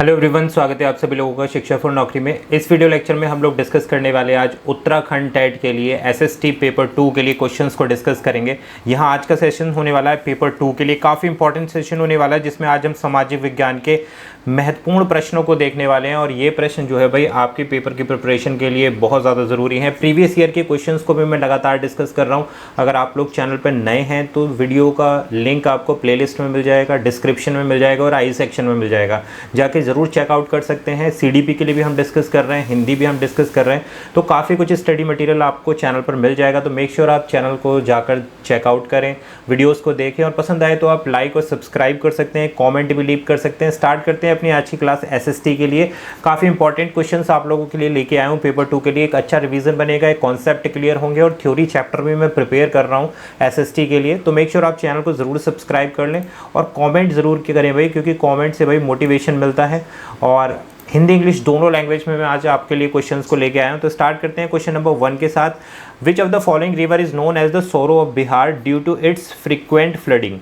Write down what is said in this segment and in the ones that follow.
Hello everyone, स्वागत है आप सभी लोगों का शिक्षा फॉर नौकरी में। इस वीडियो लेक्चर में हम लोग डिस्कस करने वाले आज उत्तराखंड टेट के लिए एसएसटी पेपर 2 के लिए क्वेश्चंस को डिस्कस करेंगे। यहाँ आज का सेशन होने वाला है पेपर 2 के लिए, काफ़ी इंपॉर्टेंट सेशन होने वाला है जिसमें आज हम सामाजिक विज्ञान के महत्वपूर्ण प्रश्नों को देखने वाले हैं। और ये प्रश्न जो है भाई आपके पेपर की प्रिपरेशन के लिए बहुत ज़्यादा ज़रूरी है। प्रीवियस ईयर के क्वेश्चंस को भी मैं लगातार डिस्कस कर रहा हूँ। अगर आप लोग चैनल पर नए हैं तो वीडियो का लिंक आपको प्लेलिस्ट में मिल जाएगा, डिस्क्रिप्शन में मिल जाएगा और आई सेक्शन में मिल जाएगा, जाके ज़रूर चेकआउट कर सकते हैं। सीडीपी के लिए भी हम डिस्कस कर रहे हैं, हिंदी भी हम डिस्कस कर रहे हैं, तो काफ़ी कुछ स्टडी मटेरियल आपको चैनल पर मिल जाएगा। तो मेक श्योर आप चैनल को जाकर चेकआउट करें, वीडियोस को देखें और पसंद आए तो आप लाइक और सब्सक्राइब कर सकते हैं, कमेंट भी लीव कर सकते हैं। स्टार्ट करते हैं अपनी आज की क्लास एसएसटी के लिए। काफ़ी इंपॉर्टेंट क्वेश्चंस आप लोगों के लिए लेके आया हूँ पेपर 2 के लिए। एक अच्छा रिवीजन बनेगा, एक कॉन्सेप्ट क्लियर होंगे और थ्योरी चैप्टर भी मैं प्रिपेयर कर रहा हूँ एसएसटी के लिए। तो मेक श्योर आप चैनल को ज़रूर सब्सक्राइब कर लें और कॉमेंट ज़रूर करें भाई, क्योंकि कॉमेंट से भाई मोटिवेशन मिलता है। और हिंदी इंग्लिश दोनों लैंग्वेज में मैं आज आपके लिए क्वेश्चंस को लेके आया हूं। तो स्टार्ट करते हैं क्वेश्चन नंबर 1 के साथ। Which of the following river is known as the sorrow of Bihar due to its frequent flooding.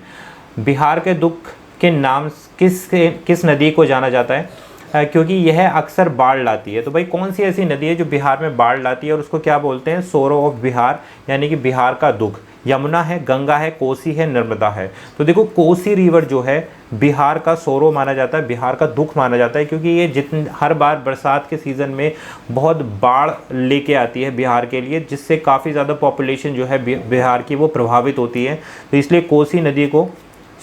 Bihar के दुख के नाम किस नदी को जाना जाता है क्योंकि यह अक्सर बाढ़ लाती है। तो भाई कौन सी ऐसी नदी है जो बिहार में बाढ़ लाती है और उसको क्या बोलते हैं? सोरो ऑफ बिहार, यानी कि बिहार का दुख। यमुना है, गंगा है, कोसी है, नर्मदा है। तो देखो कोसी रिवर जो है बिहार का सोरो माना जाता है, बिहार का दुख माना जाता है, क्योंकि ये हर बार बरसात के सीज़न में बहुत बाढ़ लेके आती है बिहार के लिए, जिससे काफ़ी ज़्यादा पॉपुलेशन जो है बिहार की वो प्रभावित होती है। तो इसलिए कोसी नदी को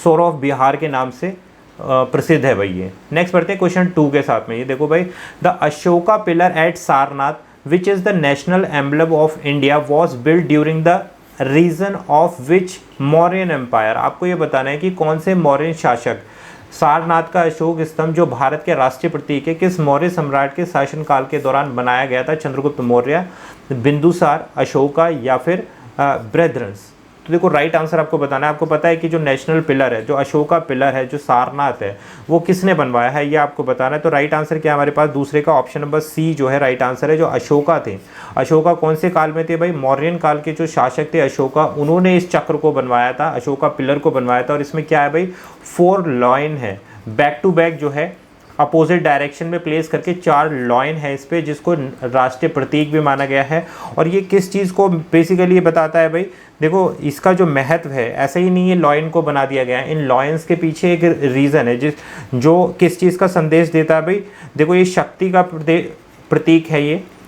सोरो ऑफ बिहार के नाम से प्रसिद्ध है भाई ये। नेक्स्ट बढ़ते हैं क्वेश्चन 2 के साथ में। ये देखो भाई, the Ashoka pillar at Sarnath which is the national emblem of India was build during the reason of which Mauryan empire. आपको ये बताना है कि कौन से मौर्य शासक सारनाथ का अशोक स्तंभ जो भारत के राष्ट्रीय प्रतीक है किस मौर्य सम्राट के शासनकाल के दौरान बनाया गया था? चंद्रगुप्त मौर्य, बिंदुसार, अशोका या फिर बृहद्रंश। तो देखो राइट आंसर आपको बताना है। आपको पता है कि जो नेशनल पिलर है, जो अशोका पिलर है, जो सारनाथ है, वो किसने बनवाया है, ये आपको बताना है। तो राइट आंसर क्या है हमारे पास? दूसरे का ऑप्शन नंबर सी जो है राइट आंसर है। जो अशोका थे, अशोका कौन से काल में थे भाई? मौर्यन काल के जो शासक थे अशोका, उन्होंने इस चक्र को बनवाया था, अशोका पिलर को बनवाया था। और इसमें क्या है भाई? 4 लॉइन है, बैक टू बैक जो है अपोजिट डायरेक्शन में प्लेस करके 4 लॉइन है इस पे, जिसको राष्ट्रीय प्रतीक भी माना गया है। और ये किस चीज़ को बेसिकली ये बताता है भाई? देखो इसका जो महत्व है, ऐसे ही नहीं ये लॉइन को बना दिया गया है, इन लॉयंस के पीछे एक रीज़न है जो किस चीज़ का संदेश देता है भाई? देखो ये शक्ति का प्रतीक है,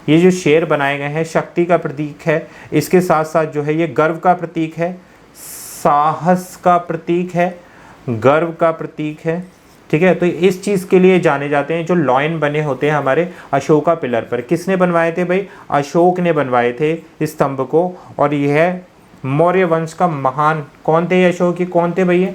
ये जो शेर बनाए गए हैं शक्ति का प्रतीक है। इसके साथ साथ जो है ये गर्व का प्रतीक है, साहस का प्रतीक है, गर्व का प्रतीक है। ठीक है, तो इस चीज़ के लिए जाने जाते हैं जो लॉइन बने होते हैं हमारे अशोका पिलर पर। किसने बनवाए थे भाई? अशोक ने बनवाए थे इस स्तंभ को। और यह मौर्य वंश का महान, कौन थे अशोक की? कौन थे भैया?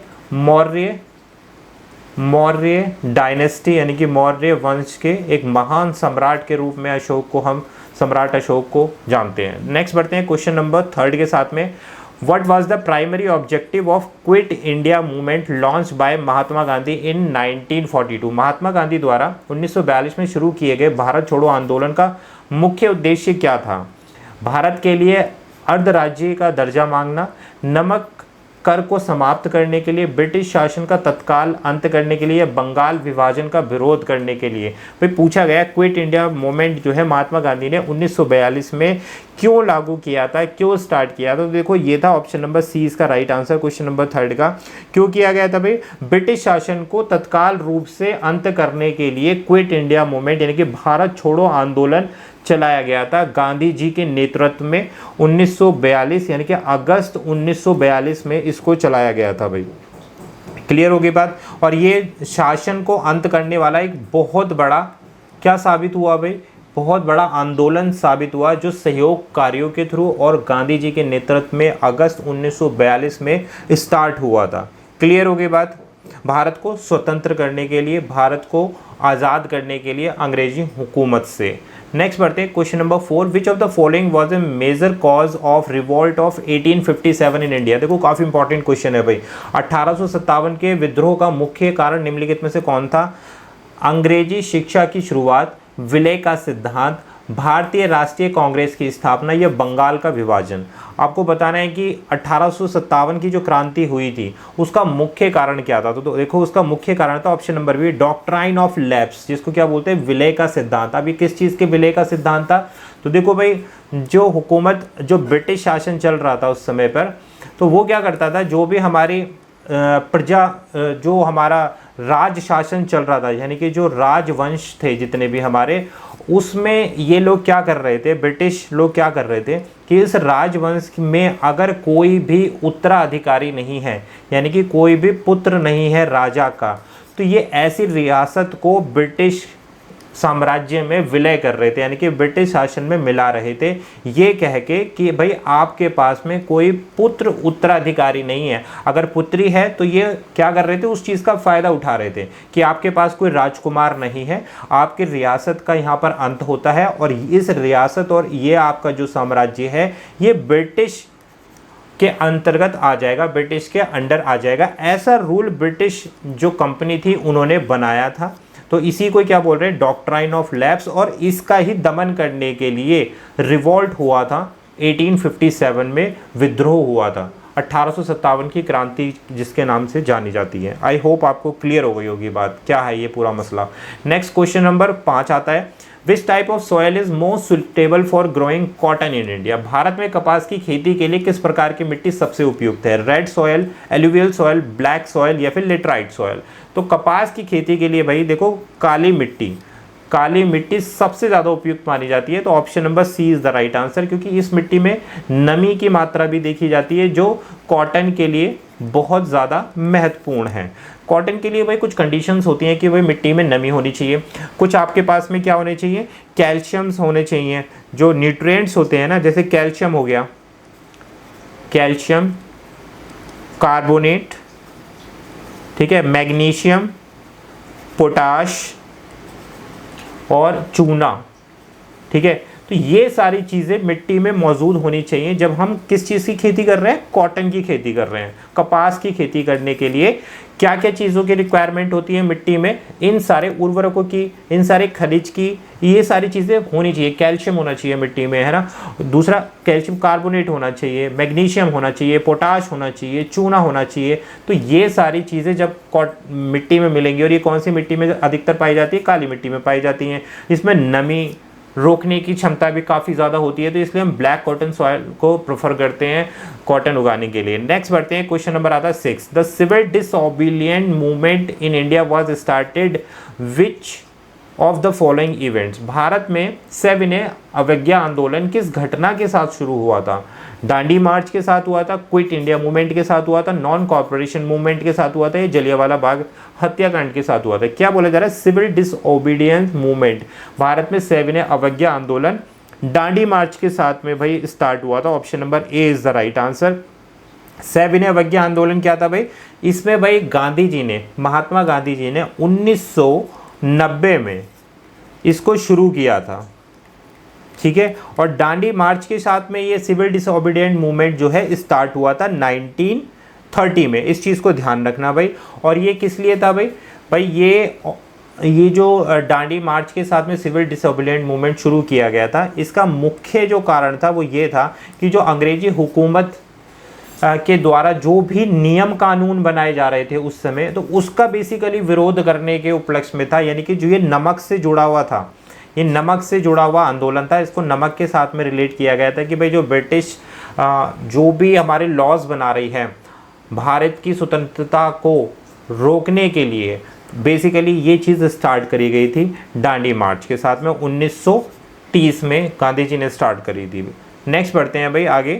मौर्य डायनेस्टी, यानी कि मौर्य वंश के एक महान सम्राट के रूप में अशोक को हम सम्राट अशोक को जानते हैं। नेक्स्ट बढ़ते हैं क्वेश्चन नंबर 3 के साथ में। What was the primary objective of Quit India movement launched by Mahatma Gandhi in 1942? Mahatma Gandhi द्वारा 1942 में शुरू किए गए भारत छोड़ो आंदोलन का मुख्य उद्देश्य क्या था? भारत के लिए अर्धराज्य का दर्जा मांगना, नमक कर को समाप्त करने के लिए, ब्रिटिश शासन का तत्काल अंत करने के लिए, बंगाल विभाजन का विरोध करने के लिए। भाई पूछा गया क्विट इंडिया मूवमेंट जो है महात्मा गांधी ने 1942 में क्यों लागू किया था, क्यों स्टार्ट किया था? तो देखो ये था ऑप्शन नंबर सी इसका राइट आंसर क्वेश्चन नंबर 3 का। क्यों किया गया था भाई? ब्रिटिश शासन को तत्काल रूप से अंत करने के लिए क्विट इंडिया मूवमेंट यानी कि भारत छोड़ो आंदोलन चलाया गया था गांधी जी के नेतृत्व में 1942 यानी कि अगस्त 1942 में इसको चलाया गया था भाई। क्लियर होगी बात? और ये शासन को अंत करने वाला एक बहुत बड़ा क्या साबित हुआ भाई? बहुत बड़ा आंदोलन साबित हुआ जो सहयोग कार्यों के थ्रू और गांधी जी के नेतृत्व में अगस्त 1942 में स्टार्ट हुआ था। क्लियर होगी बात? भारत को स्वतंत्र करने के लिए, भारत को आज़ाद करने के लिए अंग्रेजी हुकूमत से। नेक्स्ट बढ़ते हैं question number 4। Which of the following was a major cause of revolt of 1857 in India? देखो काफ़ी इंपॉर्टेंट क्वेश्चन है भाई। 1857 के विद्रोह का मुख्य कारण निम्नलिखित में से कौन था? अंग्रेजी शिक्षा की शुरुआत, विलय का सिद्धांत, भारतीय राष्ट्रीय कांग्रेस की स्थापना या बंगाल का विभाजन। आपको बताना है कि 1857 की जो क्रांति हुई थी उसका मुख्य कारण क्या था। तो देखो उसका मुख्य कारण था option number B, doctrine of lapse, जिसको क्या बोलते हैं, विलय का सिद्धांत। अभी किस चीज़ के विलय का सिद्धांत था? तो देखो भाई, जो हुकूमत, जो ब्रिटिश शासन चल रहा था उस समय पर, तो वो क्या करता था, जो भी हमारी प्रजा, जो हमारा राज शासन चल रहा था, यानी कि जो राजवंश थे जितने भी हमारे, उसमें ये लोग क्या कर रहे थे, ब्रिटिश लोग क्या कर रहे थे कि इस राजवंश में अगर कोई भी उत्तराधिकारी नहीं है, यानी कि कोई भी पुत्र नहीं है राजा का, तो ये ऐसी रियासत को ब्रिटिश साम्राज्य में विलय कर रहे थे, यानी कि ब्रिटिश शासन में मिला रहे थे, ये कह के कि भाई आपके पास में कोई पुत्र उत्तराधिकारी नहीं है। अगर पुत्री है तो ये क्या कर रहे थे, उस चीज़ का फ़ायदा उठा रहे थे कि आपके पास कोई राजकुमार नहीं है, आपकी रियासत का यहाँ पर अंत होता है और इस रियासत और ये आपका जो साम्राज्य है ये ब्रिटिश के अंतर्गत आ जाएगा, ब्रिटिश के अंडर आ जाएगा। ऐसा रूल ब्रिटिश जो कंपनी थी उन्होंने बनाया था। तो इसी को क्या बोल रहे हैं, डॉक्ट्राइन ऑफ लैप्स, और इसका ही दमन करने के लिए रिवॉल्ट हुआ था। 1857 में विद्रोह हुआ था, 1857 की क्रांति जिसके नाम से जानी जाती है। आई होप आपको क्लियर हो गई होगी बात, क्या है ये पूरा मसला। नेक्स्ट क्वेश्चन नंबर 5 आता है, which type of soil is most suitable for growing cotton in India. Bharat में कपास की खेती के लिए किस प्रकार की मिट्टी सबसे उपयुक्त है, red soil, alluvial soil, black soil या फिर लेटराइट सॉइल। तो कपास की खेती के लिए भाई देखो काली मिट्टी सबसे ज़्यादा उपयुक्त मानी जाती है। तो option number C is the right answer, क्योंकि इस मिट्टी में नमी की मात्रा भी देखी जाती है जो कॉटन के लिए बहुत ज़्यादा महत्वपूर्ण है। कॉटन के लिए भाई कुछ कंडीशंस होती हैं कि भाई मिट्टी में नमी होनी चाहिए, कुछ आपके पास में क्या होने चाहिए, कैल्शियम्स होने चाहिए, जो न्यूट्रिएंट्स होते हैं ना, जैसे कैल्शियम हो गया, कैल्शियम कार्बोनेट, ठीक है, मैग्नीशियम, पोटाश और चूना, ठीक है। तो ये सारी चीज़ें मिट्टी में मौजूद होनी चाहिए जब हम किस चीज़ की खेती कर रहे हैं, कॉटन की खेती कर रहे हैं। कपास की खेती करने के लिए क्या क्या चीज़ों की रिक्वायरमेंट होती है मिट्टी में, इन सारे उर्वरकों की, इन सारे खनिज की, ये सारी चीज़ें होनी चाहिए। कैल्शियम होना चाहिए मिट्टी में, है ना, दूसरा कैल्शियम कार्बोनेट होना चाहिए, मैग्नीशियम होना चाहिए, पोटाश होना चाहिए, चूना होना चाहिए। तो ये सारी चीज़ें जब मिट्टी में मिलेंगी, और ये कौन सी मिट्टी में अधिकतर पाई जाती है, काली मिट्टी में पाई जाती हैं। इसमें नमी रोकने की क्षमता भी काफ़ी ज़्यादा होती है, तो इसलिए हम ब्लैक कॉटन सॉइल को प्रेफर करते हैं कॉटन उगाने के लिए। नेक्स्ट बढ़ते हैं, क्वेश्चन नंबर आता है 6, the civil disobedient movement in India was started which of the following events. Bharat में सविनय अवज्ञा आंदोलन किस घटना के साथ शुरू हुआ था, दांडी मार्च के साथ हुआ था, क्विट इंडिया मूवमेंट के साथ हुआ था, नॉन कॉर्पोरेशन मूवमेंट के साथ हुआ था, या जलियांवाला बाग हत्याकांड के साथ हुआ था। क्या बोला जा रहा है, सिविल डिसओबीडियंस मूवमेंट भारत में सविनय अवज्ञा आंदोलन दांडी मार्च के साथ में भाई स्टार्ट हुआ था। Option number A is the right answer. सविनय अवज्ञा आंदोलन क्या था भाई, इसमें भाई गांधी जी ने, महात्मा गांधी जी ने 1990 में इसको शुरू किया था, ठीक है। और दांडी मार्च के साथ में ये सिविल डिसओबीडिएंट मूवमेंट जो है स्टार्ट हुआ था 1930 में। इस चीज़ को ध्यान रखना भाई। और ये किस लिए था भाई, ये जो दांडी मार्च के साथ में सिविल डिसओबीडिएंट मूवमेंट शुरू किया गया था, इसका मुख्य जो कारण था वो ये था कि जो अंग्रेजी हुकूमत के द्वारा जो भी नियम कानून बनाए जा रहे थे उस समय, तो उसका बेसिकली विरोध करने के उपलक्ष्य में था। यानी कि जो ये नमक से जुड़ा हुआ था, ये नमक से जुड़ा हुआ आंदोलन था, इसको नमक के साथ में रिलेट किया गया था कि भाई जो ब्रिटिश जो भी हमारे लॉज बना रही है भारत की स्वतंत्रता को रोकने के लिए, बेसिकली ये चीज़ स्टार्ट करी गई थी दांडी मार्च के साथ में 1930 में गांधी जी ने स्टार्ट करी थी। नेक्स्ट बढ़ते हैं भाई आगे,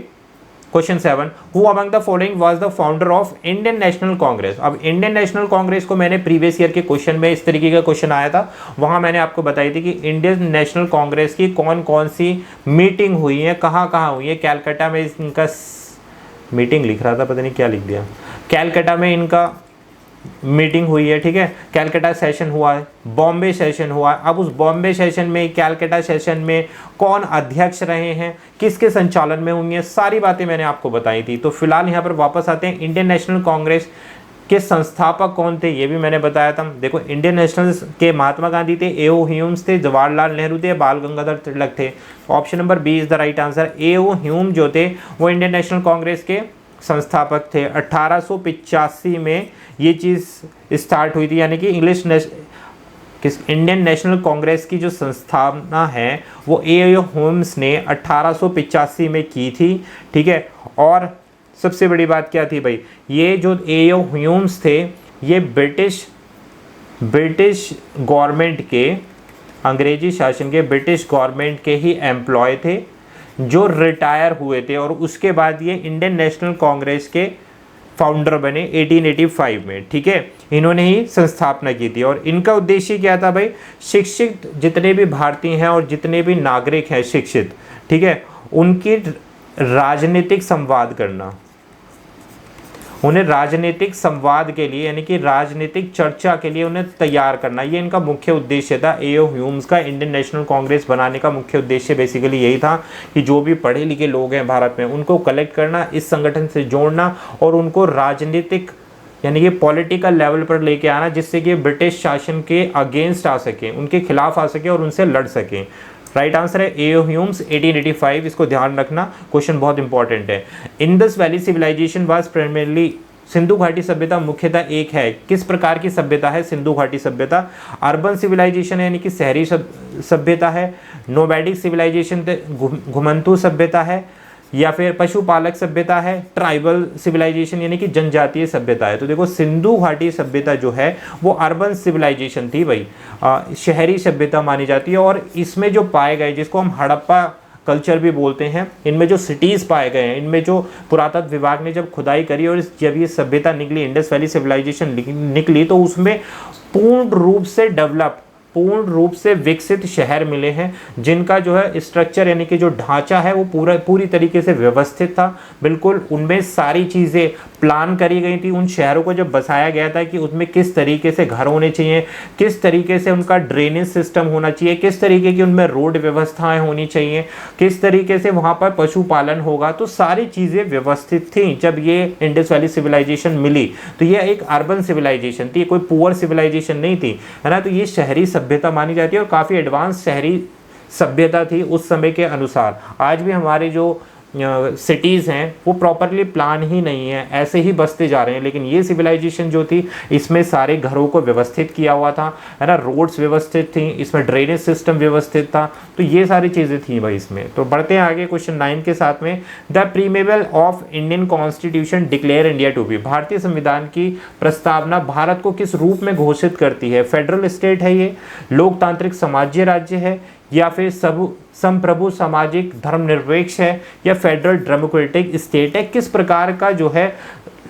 question 7, who among the following was the founder of Indian national Congress. अब इंडियन नेशनल कांग्रेस को मैंने प्रीवियस ईयर के क्वेश्चन में इस तरीके का क्वेश्चन आया था, वहां मैंने आपको बताई थी कि इंडियन नेशनल कांग्रेस की कौन कौन सी मीटिंग हुई है, कहाँ कहाँ हुई है। कैलकाटा में इनका मीटिंग लिख रहा था, पता नहीं क्या लिख दिया, कैलकाटा में इनका मीटिंग हुई है, ठीक है। कैलकाटा सेशन हुआ है, बॉम्बे सेशन हुआ है। अब उस बॉम्बे सेशन में, कैलकाटा सेशन में कौन अध्यक्ष रहे हैं, किसके संचालन में हुई है, सारी बातें मैंने आपको बताई थी। तो फिलहाल यहाँ पर वापस आते हैं, इंडियन नेशनल कांग्रेस के संस्थापक कौन थे, ये भी मैंने बताया था। देखो इंडियन नेशनल्स के महात्मा गांधी थे, ए.ओ. ह्यूम्स थे, जवाहरलाल नेहरू थे, बाल गंगाधर तिलक थे। Option number B is the right answer. A O. Hume जो थे वो इंडियन नेशनल कांग्रेस के संस्थापक थे। 1885 में ये चीज़ स्टार्ट हुई थी, यानी कि इंडियन नेशनल कांग्रेस की जो संस्थापना है वो ए.ओ. ह्यूम्स ने 1885 में की थी, ठीक है। और सबसे बड़ी बात क्या थी भाई, ये जो ए.ओ. ह्यूम्स थे ये ब्रिटिश गवर्नमेंट के, अंग्रेजी शासन के ब्रिटिश गवर्नमेंट के ही एम्प्लॉय थे जो रिटायर हुए थे, और उसके बाद ये इंडियन नेशनल कांग्रेस के फाउंडर बने 1885 में, ठीक है। इन्होंने ही संस्थापना की थी और इनका उद्देश्य क्या था भाई, शिक्षित जितने भी भारतीय हैं और जितने भी नागरिक हैं शिक्षित, ठीक है, उनकी राजनीतिक संवाद करना, उन्हें राजनीतिक संवाद के लिए यानी कि राजनीतिक चर्चा के लिए उन्हें तैयार करना, ये इनका मुख्य उद्देश्य था। ए.ओ. ह्यूम्स का इंडियन नेशनल कांग्रेस बनाने का मुख्य उद्देश्य बेसिकली यही था कि जो भी पढ़े लिखे लोग हैं भारत में उनको कलेक्ट करना, इस संगठन से जोड़ना और उनको राजनीतिक यानी कि पॉलिटिकल लेवल पर लेके आना, जिससे कि ब्रिटिश शासन के अगेंस्ट आ सकें, उनके खिलाफ आ सके और उनसे लड़ सकें। राइट आंसर है ए.ओ. ह्यूम्स 1885, इसको ध्यान रखना, क्वेश्चन बहुत इंपॉर्टेंट है। Indus valley civilisation was primarily, Sindhu घाटी सभ्यता मुख्यतः एक है, किस प्रकार की सभ्यता है सिंधु घाटी सभ्यता, अर्बन सिविलाइजेशन है यानी कि शहरी सभ्यता है, नोमैडिक सिविलाइजेशन घुमंतु सभ्यता है, या फिर पशुपालक सभ्यता है, ट्राइबल सिविलाइजेशन यानी कि जनजातीय सभ्यता है। तो देखो सिंधु घाटी सभ्यता जो है वो अर्बन सिविलाइजेशन थी भाई, शहरी सभ्यता मानी जाती है। और इसमें जो पाए गए, जिसको हम हड़प्पा कल्चर भी बोलते हैं, इनमें जो सिटीज़ पाए गए हैं, इनमें जो पुरातत्व विभाग ने जब खुदाई करी और जब ये सभ्यता निकली, इंडस वैली सिविलाइजेशन निकली, तो उसमें पूर्ण रूप से विकसित शहर मिले हैं, जिनका जो है स्ट्रक्चर यानी कि जो ढांचा है वो पूरी तरीके से व्यवस्थित था। बिल्कुल उनमें सारी चीज़ें प्लान करी गई थी। उन शहरों को जब बसाया गया था कि उसमें किस तरीके से घर होने चाहिए, किस तरीके से उनका ड्रेनेज सिस्टम होना चाहिए, किस तरीके की उनमें रोड व्यवस्थाएं होनी चाहिए, किस तरीके से वहाँ पर पशुपालन होगा, तो सारी चीज़ें व्यवस्थित थी। जब ये इंडस वैली सिविलाइजेशन मिली तो ये एक अर्बन सिविलाइजेशन थी, कोई पुअर सिविलाइजेशन नहीं थी, है ना। तो ये शहरी सभ्यता मानी जाती है और काफ़ी एडवांस शहरी सभ्यता थी उस समय के अनुसार। आज भी हमारे जो सिटीज़ हैं वो प्रॉपरली प्लान ही नहीं है, ऐसे ही बसते जा रहे हैं। लेकिन ये सिविलाइजेशन जो थी इसमें सारे घरों को व्यवस्थित किया हुआ था, है ना, रोड्स व्यवस्थित थी, इसमें ड्रेनेज सिस्टम व्यवस्थित था, तो ये सारी चीज़ें थी भाई इसमें। तो बढ़ते हैं आगे क्वेश्चन 9 के साथ में। The preamble of Indian constitution declare India to be, भारतीय संविधान की प्रस्तावना भारत को किस रूप में घोषित करती है। फेडरल स्टेट है ये, लोकतांत्रिक समाज्य राज्य है, या फिर संप्रभु सामाजिक धर्मनिरपेक्ष है, या फेडरल डेमोक्रेटिक स्टेट है। किस प्रकार का जो है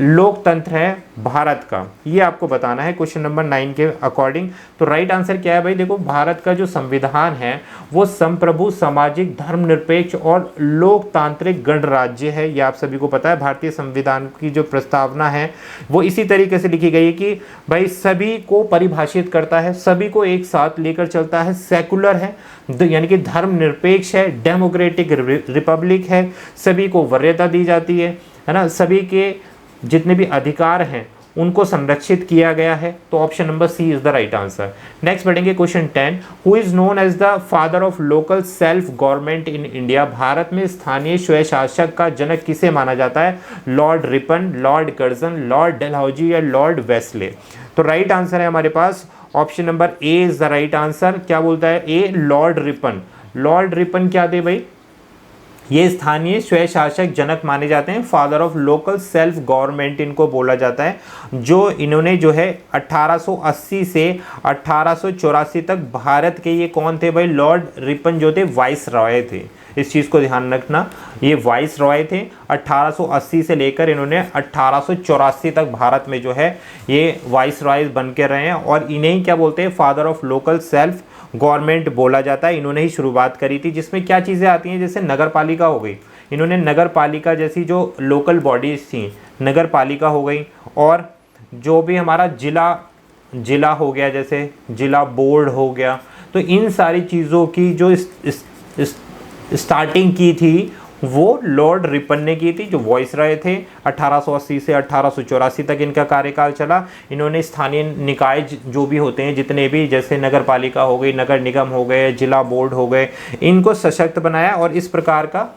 लोकतंत्र है भारत का, ये आपको बताना है क्वेश्चन नंबर 9 के अकॉर्डिंग। तो राइट आंसर क्या है भाई, देखो भारत का जो संविधान है वो संप्रभु सामाजिक धर्मनिरपेक्ष और लोकतांत्रिक गणराज्य है। ये आप सभी को पता है। भारतीय संविधान की जो प्रस्तावना है वो इसी तरीके से लिखी गई है कि भाई सभी को परिभाषित करता है, सभी को एक साथ लेकर चलता है, सेकुलर है यानी कि धर्मनिरपेक्ष है, डेमोक्रेटिक रिपब्लिक है, सभी को वरीयता दी जाती है ना, सभी के जितने भी अधिकार हैं उनको संरक्षित किया गया है। तो option number C is the right answer. Next बढ़ेंगे question 10। Who is known as the father of local self government in India, Bharat में स्थानीय स्वय शासक का जनक किसे माना जाता है। Lord Ripon, Lord Curzon, Lord Dalhousie या लॉर्ड वेस्ले। तो राइट आंसर है हमारे पास option number A is the right answer. क्या बोलता है A, Lord Ripon. Lord Ripon क्या थे भाई, ये स्थानीय स्वय शासक जनक माने जाते हैं, father of local self government इनको बोला जाता है। जो इन्होंने जो है 1880 से 1884 तक भारत के, ये कौन थे भाई, लॉर्ड रिपन जो थे वाइस रॉय थे। इस चीज़ को ध्यान रखना, ये वाइस रॉय थे। 1880 से लेकर इन्होंने 1884 तक भारत में जो है ये वाइस रॉय बन के रहे हैं, और इन्हें क्या बोलते हैं, father of local self government बोला जाता है। इन्होंने ही शुरुआत करी थी, जिसमें क्या चीज़ें आती हैं, जैसे नगर पालिका हो गई, इन्होंने नगर पालिका जैसी जो लोकल बॉडीज़ थी, नगर पालिका हो गई, और जो भी हमारा जिला हो गया, जैसे जिला बोर्ड हो गया, तो इन सारी चीज़ों की जो स्टार्टिंग की थी वो लॉर्ड रिपन ने की थी, जो वॉइसरॉय थे। 1880 से 1884 तक इनका कार्यकाल चला। इन्होंने स्थानीय निकाय जो भी होते हैं जितने भी, जैसे नगर पालिका हो गई, नगर निगम हो गए, जिला बोर्ड हो गए, इनको सशक्त बनाया और इस प्रकार का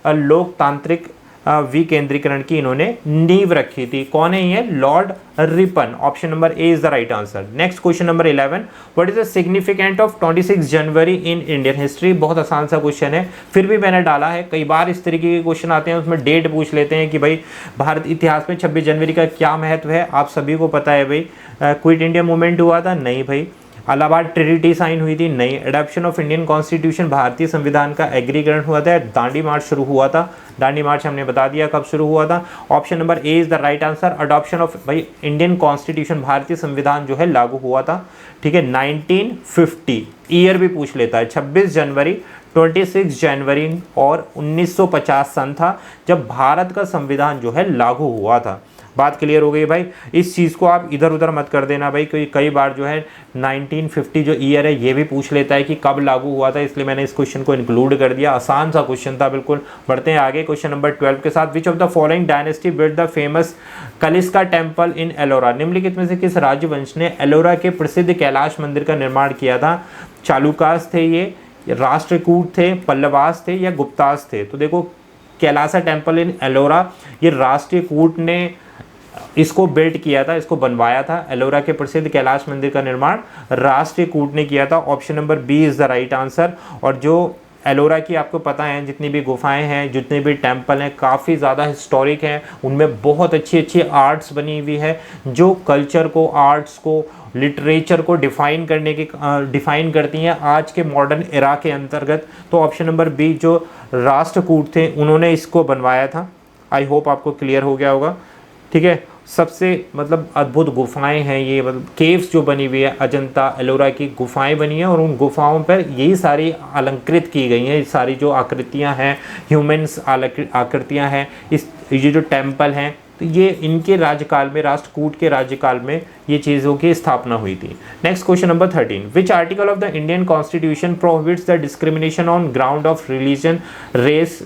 लोकतांत्रिक विकेंद्रीकरण की इन्होंने नींव रखी थी। कौन है ये? Lord Ripon. Option number A is the right answer. Next question number 11, what is the significant of 26 January in Indian history? बहुत आसान सा क्वेश्चन है, फिर भी मैंने डाला है। कई बार इस तरीके के क्वेश्चन आते हैं, उसमें डेट पूछ लेते हैं कि भाई भारत इतिहास में 26 जनवरी का क्या महत्व है। आप सभी को पता है भाई, क्विट इंडिया मूवमेंट हुआ था? नहीं भाई। इलाहाबाद ट्रिनिटी साइन हुई थी? नहीं। एडॉप्शन ऑफ इंडियन कॉन्स्टिट्यूशन, भारतीय संविधान का एग्रीकरण हुआ था। दांडी मार्च शुरू हुआ था। दांडी मार्च हमने बता दिया कब शुरू हुआ था। Option number A is the right answer. Adoption of भाई इंडियन कॉन्स्टिट्यूशन, भारतीय संविधान जो है लागू हुआ था, ठीक है, 1950। ईयर भी पूछ लेता है, 26 जनवरी, 26 जनवरी और 1950 सन था जब भारत का संविधान जो है लागू हुआ था। बात क्लियर हो गई भाई। इस चीज़ को आप इधर उधर मत कर देना भाई, क्योंकि कई बार जो है 1950 जो ईयर है ये भी पूछ लेता है कि कब लागू हुआ था, इसलिए मैंने इस क्वेश्चन को इंक्लूड कर दिया। आसान सा क्वेश्चन था बिल्कुल। बढ़ते हैं आगे क्वेश्चन नंबर 12 के साथ। Which of the following dynasty built the famous Kailasa temple in Ellora? निम्नलिखित में से किस राजवंश ने एलोरा के प्रसिद्ध कैलाश मंदिर का निर्माण किया था? चालुकास थे ये, राष्ट्रकूट थे, पल्लवास थे या गुप्तास थे? तो देखो, कैलासा टेम्पल इन एलोरा, ये राष्ट्रकूट ने इसको बिल्ट किया था, इसको बनवाया था। एलोरा के प्रसिद्ध कैलाश मंदिर का निर्माण राष्ट्रकूट ने किया था। Option number B is the right answer. और जो एलोरा की आपको पता है जितनी भी गुफाएं हैं, जितने भी टेम्पल हैं, काफ़ी ज़्यादा हिस्टोरिक हैं। उनमें बहुत अच्छी अच्छी आर्ट्स बनी हुई है जो कल्चर को, आर्ट्स को, लिटरेचर को डिफाइन करती हैं आज के मॉडर्न एरा के अंतर्गत। तो ऑप्शन नंबर बी, जो राष्ट्रकूट थे उन्होंने इसको बनवाया था। आई होप आपको क्लियर हो गया होगा, ठीक है। सबसे मतलब अद्भुत गुफाएं हैं ये, मतलब केव्स जो बनी हुई है, अजंता एलोरा की गुफाएं बनी हैं और उन गुफाओं पर यही सारी अलंकृत की गई हैं। सारी जो आकृतियां हैं, ह्यूमन्स आकृतियां हैं, ये जो टेम्पल हैं, तो ये इनके राज्यकाल में, राष्ट्रकूट के राज्यकाल में ये चीज़ों की स्थापना हुई थी। Next question number 13, which article of the Indian constitution prohibits the discrimination on ground of religion, race,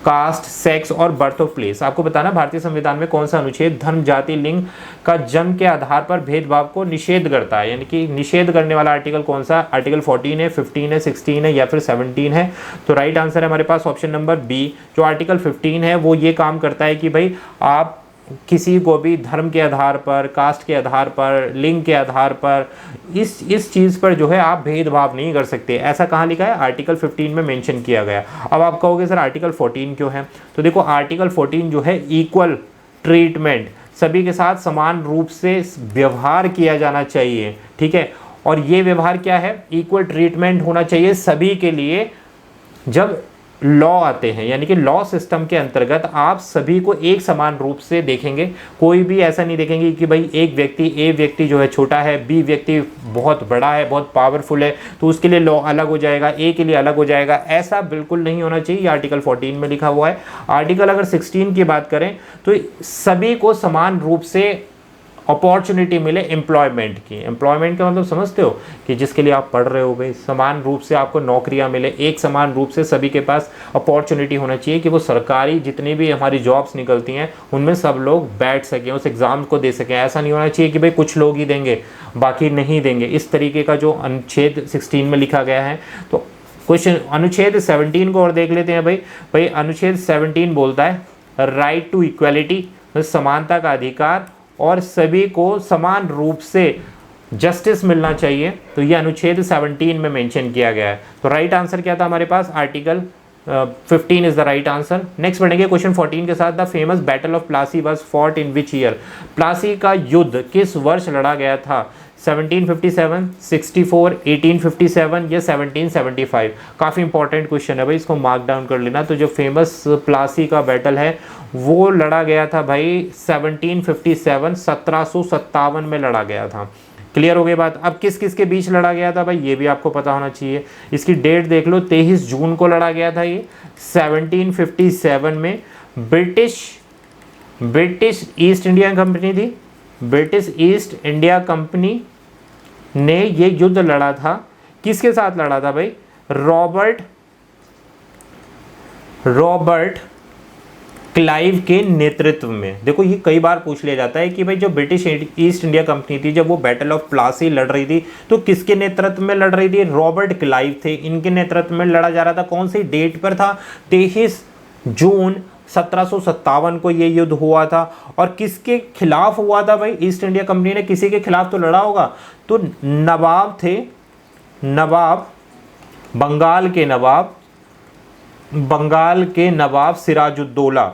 caste, sex और बर्थ ऑफ प्लेस? आपको बताना भारतीय संविधान में कौन सा अनुच्छेद धर्म, जाति, लिंग का जन्म के आधार पर भेदभाव को निषेध करता है? यानी कि निषेध करने वाला आर्टिकल कौन सा? आर्टिकल 14 है, 15 है, 16 है या फिर 17 है? तो राइट आंसर है हमारे पास ऑप्शन नंबर बी। जो आर्टिकल 15 है वो ये काम करता है कि भाई आप किसी को भी धर्म के आधार पर, कास्ट के आधार पर, लिंग के आधार पर, इस चीज़ पर जो है आप भेदभाव नहीं कर सकते। ऐसा कहाँ लिखा है? आर्टिकल 15 में मेंशन किया गया। अब आप कहोगे सर आर्टिकल 14 क्यों है? तो देखो, आर्टिकल 14 जो है इक्वल ट्रीटमेंट, सभी के साथ समान रूप से व्यवहार किया जाना चाहिए, ठीक है। और ये व्यवहार क्या है? इक्वल ट्रीटमेंट होना चाहिए सभी के लिए। जब लॉ आते हैं, यानी कि लॉ सिस्टम के अंतर्गत आप सभी को एक समान रूप से देखेंगे। कोई भी ऐसा नहीं देखेंगे कि भाई एक व्यक्ति, ए व्यक्ति जो है छोटा है, बी व्यक्ति बहुत बड़ा है, बहुत पावरफुल है, तो उसके लिए लॉ अलग हो जाएगा, ए के लिए अलग हो जाएगा। ऐसा बिल्कुल नहीं होना चाहिए। आर्टिकल 14 में लिखा हुआ है। आर्टिकल अगर 16 की बात करें तो सभी को समान रूप से अपॉर्चुनिटी मिले एम्प्लॉयमेंट की। एम्प्लॉयमेंट का मतलब समझते हो कि जिसके लिए आप पढ़ रहे हो भाई, समान रूप से आपको नौकरियां मिले, एक समान रूप से सभी के पास अपॉर्चुनिटी होना चाहिए कि वो सरकारी जितनी भी हमारी जॉब्स निकलती हैं उनमें सब लोग बैठ सकें, उस एग्ज़ाम को दे सकें। ऐसा नहीं होना चाहिए कि भाई कुछ लोग ही देंगे बाकी नहीं देंगे। इस तरीके का जो अनुच्छेद 16 में लिखा गया है। तो क्वेश्चन अनुच्छेद 17 को और देख लेते हैं भाई अनुच्छेद 17 बोलता है राइट टू इक्वालिटी, समानता का अधिकार और सभी को समान रूप से जस्टिस मिलना चाहिए। तो ये अनुच्छेद 17 में मेंशन किया गया है। तो राइट आंसर क्या था हमारे पास? Article 15 is the right answer. Next बढ़ेंगे क्वेश्चन 14 के साथ। The famous battle of Plassey was fought in which year? Plassey का युद्ध किस वर्ष लड़ा गया था? 1757, 64, 1857 या 1775? काफ़ी इंपॉर्टेंट क्वेश्चन है भाई, इसको मार्क डाउन कर लेना। तो जो फेमस प्लासी का बैटल है वो लड़ा गया था भाई 1757, 1757 में लड़ा गया था। क्लियर हो गई बात? अब किस किस के बीच लड़ा गया था भाई, ये भी आपको पता होना चाहिए। इसकी डेट देख लो, 23 जून को लड़ा गया था ये 1757 में। ब्रिटिश ईस्ट इंडिया कंपनी थी, ब्रिटिश ईस्ट इंडिया कंपनी ने ये युद्ध लड़ा था। किसके साथ लड़ा था भाई? रॉबर्ट क्लाइव के नेतृत्व में। देखो ये कई बार पूछ लिया जाता है कि भाई जो ब्रिटिश ईस्ट इंडिया कंपनी थी जब वो बैटल ऑफ प्लासी लड़ रही थी तो किसके नेतृत्व में लड़ रही थी? रॉबर्ट क्लाइव थे, इनके नेतृत्व में लड़ा जा रहा था। कौन सी डेट पर था? 23 जून 1757 को ये युद्ध हुआ था। और किसके खिलाफ हुआ था भाई? ईस्ट इंडिया कंपनी ने किसी के खिलाफ तो लड़ा होगा। तो नवाब थे, नवाब बंगाल के नवाब सिराजुद्दौला,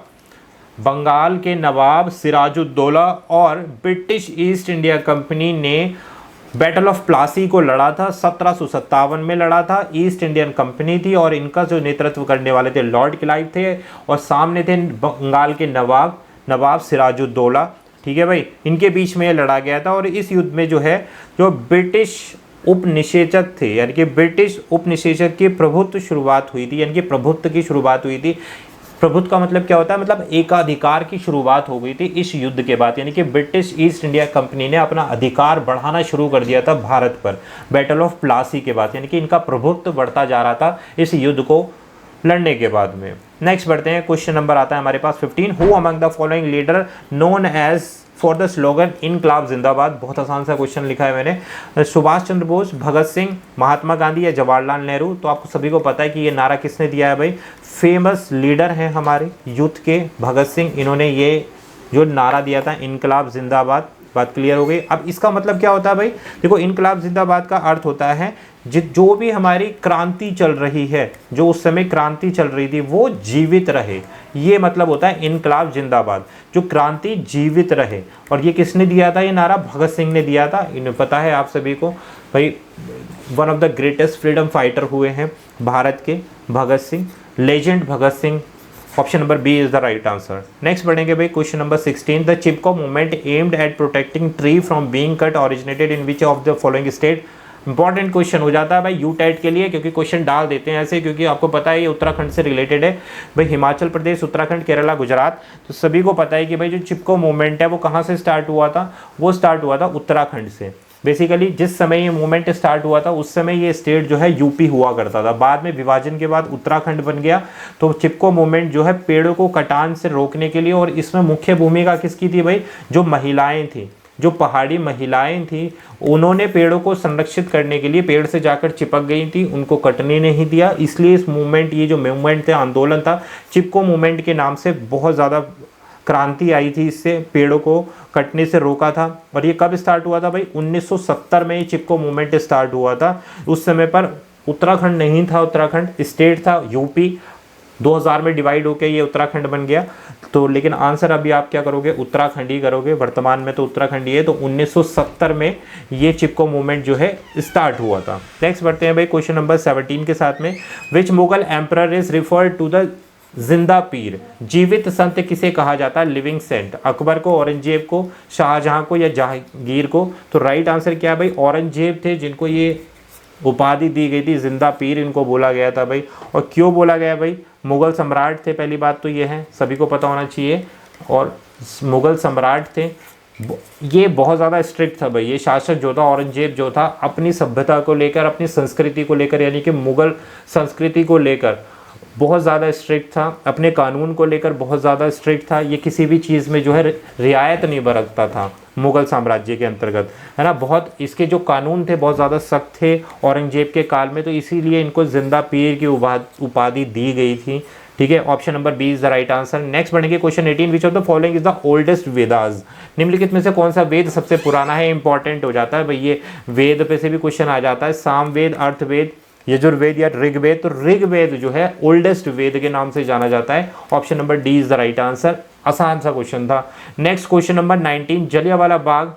बंगाल के नवाब सिराजुद्दौला और ब्रिटिश ईस्ट इंडिया कंपनी ने बैटल ऑफ प्लासी को लड़ा था। 1757 में लड़ा था। ईस्ट इंडियन कंपनी थी और इनका जो नेतृत्व करने वाले थे लॉर्ड क्लाइव थे और सामने थे बंगाल के नवाब सिराजुद्दौला। ठीक है भाई, इनके बीच में ये लड़ा गया था। और इस युद्ध में जो है जो ब्रिटिश उपनिषेचक थे यानी कि ब्रिटिश उपनिषेचक की प्रभुत्व शुरुआत हुई थी, यानी कि प्रभुत्व की शुरुआत हुई थी। प्रभुत्व का मतलब क्या होता है? मतलब एकाधिकार की शुरुआत हो गई थी इस युद्ध के बाद, यानी कि ब्रिटिश ईस्ट इंडिया कंपनी ने अपना अधिकार बढ़ाना शुरू कर दिया था भारत पर बैटल ऑफ प्लासी के बाद, यानी कि इनका प्रभुत्व बढ़ता जा रहा था इस युद्ध को लड़ने के बाद में। नेक्स्ट बढ़ते हैं, क्वेश्चन नंबर आता है हमारे पास 15। Who among the following leader known as for the slogan इनकलाब जिंदाबाद? बहुत आसान सा क्वेश्चन लिखा है मैंने। सुभाष चंद्र बोस, भगत सिंह, महात्मा गांधी या जवाहरलाल नेहरू? तो आपको सभी को पता है कि ये नारा किसने दिया है भाई? फेमस लीडर हैं हमारे यूथ के भगत सिंह, इन्होंने ये जो नारा दिया था इनकलाब जिंदाबाद। बात क्लियर हो गई। अब इसका मतलब क्या होता है भाई? देखो इनकलाब जिंदाबाद का अर्थ होता है जो भी हमारी क्रांति चल रही है, जो उस समय क्रांति चल रही थी वो जीवित रहे, ये मतलब होता है इनकलाब जिंदाबाद, जो क्रांति जीवित रहे। और ये किसने दिया था ये नारा? भगत सिंह ने दिया था। इन्हें पता है आप सभी को भाई, one of the greatest freedom fighter हुए हैं भारत के Bhagat Singh, legend Bhagat Singh. Option number B is the right answer. Next बढ़ेंगे भाई, question number 16। The Chipko movement aimed at protecting tree from being cut originated in which of the following state? Important question हो जाता है भाई UTET के लिए, क्योंकि क्वेश्चन डाल देते हैं ऐसे, क्योंकि आपको पता है ये उत्तराखंड से रिलेटेड है भाई। हिमाचल प्रदेश, उत्तराखंड, केरला, गुजरात। तो सभी को पता है कि भाई जो चिपको मूवमेंट है वो कहाँ से स्टार्ट हुआ था? वो स्टार्ट हुआ था उत्तराखंड से। बेसिकली जिस समय ये मूवमेंट स्टार्ट हुआ था उस समय ये स्टेट जो है यूपी हुआ करता था। बाद में विभाजन के बाद उत्तराखंड बन गया। तो चिपको मूवमेंट जो है पेड़ों को कटान से रोकने के लिए, और इसमें मुख्य भूमिका किसकी थी भाई? जो महिलाएं थी, जो पहाड़ी महिलाएं थी, उन्होंने पेड़ों को संरक्षित करने के लिए पेड़ से जाकर चिपक गई थी, उनको कटने नहीं दिया। इसलिए इस मूवमेंट, ये जो मूवमेंट था, आंदोलन था, चिपको मूवमेंट के नाम से बहुत ज़्यादा क्रांति आई थी, इससे पेड़ों को कटने से रोका था। और ये कब स्टार्ट हुआ था भाई? 1970 में ये चिपको मूवमेंट स्टार्ट हुआ था। उस समय पर उत्तराखंड नहीं था, उत्तराखंड स्टेट था यूपी। 2000 में डिवाइड होकर ये उत्तराखंड बन गया। तो लेकिन आंसर अभी आप क्या करोगे? उत्तराखंड ही करोगे, वर्तमान में तो उत्तराखंड ही है। तो 1970 में ये चिपको मूवमेंट जो है स्टार्ट हुआ था। नेक्स्ट बढ़ते हैं भाई क्वेश्चन नंबर 17 के साथ में। Which Mughal emperor is referred to the Zinda Pir? जीवित संत किसे कहा जाता है? Living Saint. अकबर को, औरंगजेब को, शाहजहां को या जहांगीर को? तो राइट आंसर क्या है भाई? औरंगजेब थे जिनको ये उपाधि दी गई थी, जिंदा पीर इनको बोला गया था भाई। और क्यों बोला गया भाई? मुगल सम्राट थे, पहली बात तो ये है, सभी को पता होना चाहिए। और मुगल सम्राट थे, ये बहुत ज़्यादा स्ट्रिक्ट था भाई। ये शासक जो था, औरंगजेब जो था, अपनी सभ्यता को लेकर, अपनी संस्कृति को लेकर, यानी कि मुगल संस्कृति को लेकर बहुत ज़्यादा स्ट्रिक्ट था, अपने कानून को लेकर बहुत ज़्यादा स्ट्रिक्ट था। ये किसी भी चीज़ में जो है रियायत नहीं बरतता था मुगल साम्राज्य के अंतर्गत, है ना। बहुत इसके जो कानून थे बहुत ज़्यादा सख्त थे औरंगजेब के काल में, तो इसीलिए इनको जिंदा पीर की उपाधि दी गई थी। ठीक है, option number B is the right answer. Next बढ़ेंगे question 18। Which of the following is the oldest Vedas? निम्नलिखित में से कौन सा वेद सबसे पुराना है? इंपॉर्टेंट हो जाता है भाई, ये वेद पे से भी क्वेश्चन आ जाता है। सामवेद, अर्थवेद, यजुर्वेद या ऋग्वेद? तो ऋग्वेद जो है ओल्डेस्ट वेद के नाम से जाना जाता है। Option number D is the right answer. आसान सा क्वेश्चन था। Next question number 19। Jallianwala Bagh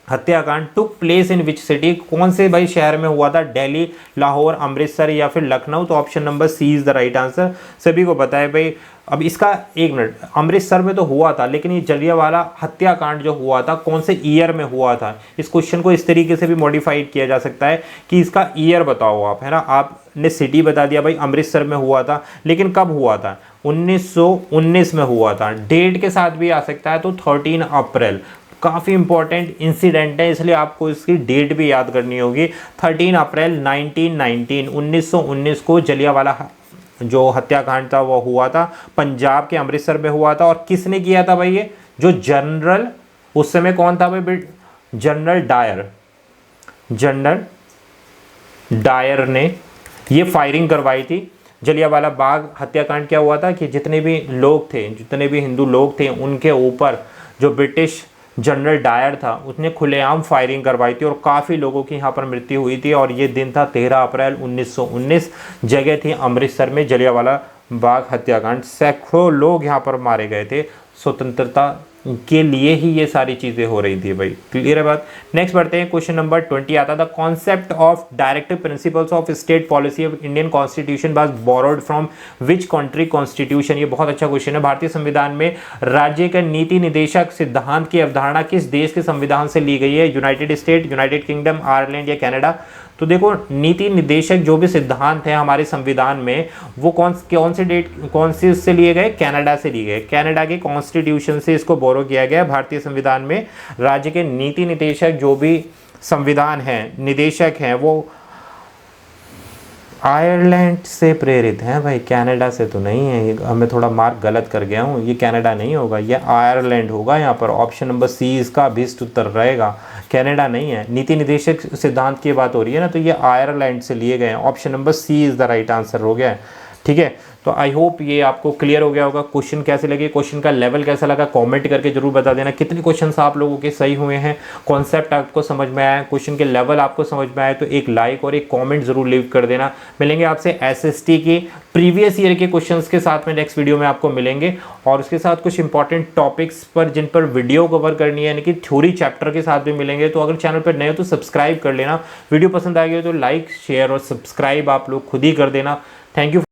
हत्याकांड took place in which city? कौन से भाई शहर में हुआ था? दिल्ली, लाहौर, अमृतसर या फिर लखनऊ? तो option number C is the right answer. सभी को पता है भाई। अब इसका एक मिनट, अमृतसर में तो हुआ था, लेकिन ये जलियांवाला हत्याकांड जो हुआ था कौन से ईयर में हुआ था? इस क्वेश्चन को इस तरीके से भी मॉडिफाइड किया जा सकता है कि इसका ईयर बताओ आप, है ना। आपने सिटी बता दिया भाई अमृतसर में हुआ था, लेकिन कब हुआ था? 1919 में हुआ था। डेट के साथ भी आ सकता है, तो 13 अप्रैल। काफ़ी इंपॉर्टेंट इंसिडेंट है, इसलिए आपको इसकी डेट भी याद करनी होगी। 13 अप्रैल 1919 को जलियांवाला जो हत्याकांड था वो हुआ था पंजाब के अमृतसर में हुआ था। और किसने किया था भाई? ये जो जनरल उस समय कौन था भाई? जनरल डायर, जनरल डायर ने ये फायरिंग करवाई थी। जलियांवाला बाग हत्याकांड क्या हुआ था कि जितने भी लोग थे, जितने भी हिंदू लोग थे, उनके ऊपर जो ब्रिटिश जनरल डायर था उसने खुलेआम फायरिंग करवाई थी और काफ़ी लोगों की यहाँ पर मृत्यु हुई थी। और ये दिन था 13 अप्रैल 1919। जगह थी अमृतसर में जलियांवाला बाग हत्याकांड। सैकड़ों लोग यहाँ पर मारे गए थे। स्वतंत्रता के लिए ही ये सारी चीज़ें हो रही थी भाई। क्लियर है बात? नेक्स्ट बढ़ते हैं, क्वेश्चन नंबर 20 आता था, concept of directive principles of state policy of Indian constitution was borrowed from which country constitution. ये बहुत अच्छा क्वेश्चन है। भारतीय संविधान में राज्य का नीति निदेशक सिद्धांत की अवधारणा किस देश के संविधान से ली गई है? United state, United kingdom, Ireland या कनाडा? तो देखो, नीति निदेशक जो भी सिद्धांत है हमारे संविधान में वो कौन से से लिए गए? कनाडा से लिए गए। कनाडा के कॉन्स्टिट्यूशन से इसको बोरो किया गया। भारतीय संविधान में राज्य के नीति निदेशक जो भी संविधान है, निदेशक हैं, वो आयरलैंड से प्रेरित हैं भाई, कनाडा से तो नहीं है। ये मैं थोड़ा मार्क गलत कर गया हूँ, ये कनाडा नहीं होगा, ये आयरलैंड होगा। यहाँ पर ऑप्शन नंबर सी इसका अभिष्ट उत्तर रहेगा, कनाडा नहीं है। नीति निदेशक सिद्धांत की बात हो रही है ना, तो ये आयरलैंड से लिए गए हैं। Option number C is the right answer हो गया है। ठीक है, तो आई होप ये आपको क्लियर हो गया होगा। क्वेश्चन कैसे लगे, क्वेश्चन का लेवल कैसा लगा, कमेंट करके जरूर बता देना। कितने क्वेश्चंस आप लोगों के सही हुए हैं, कॉन्सेप्ट आपको समझ में आया, क्वेश्चन के लेवल आपको समझ में आया, तो एक लाइक और एक कमेंट जरूर लीव कर देना। मिलेंगे आपसे एसएसटी के प्रीवियस ईयर के क्वेश्चंस के साथ में नेक्स्ट वीडियो में आपको मिलेंगे। और उसके साथ कुछ इंपॉर्टेंट टॉपिक्स पर जिन पर वीडियो कवर करनी है, यानी कि थ्योरी चैप्टर के साथ भी मिलेंगे। तो अगर चैनल पर नए हो तो सब्सक्राइब कर लेना। वीडियो पसंद आ गई तो लाइक, शेयर और सब्सक्राइब आप लोग खुद ही कर देना। Thank you.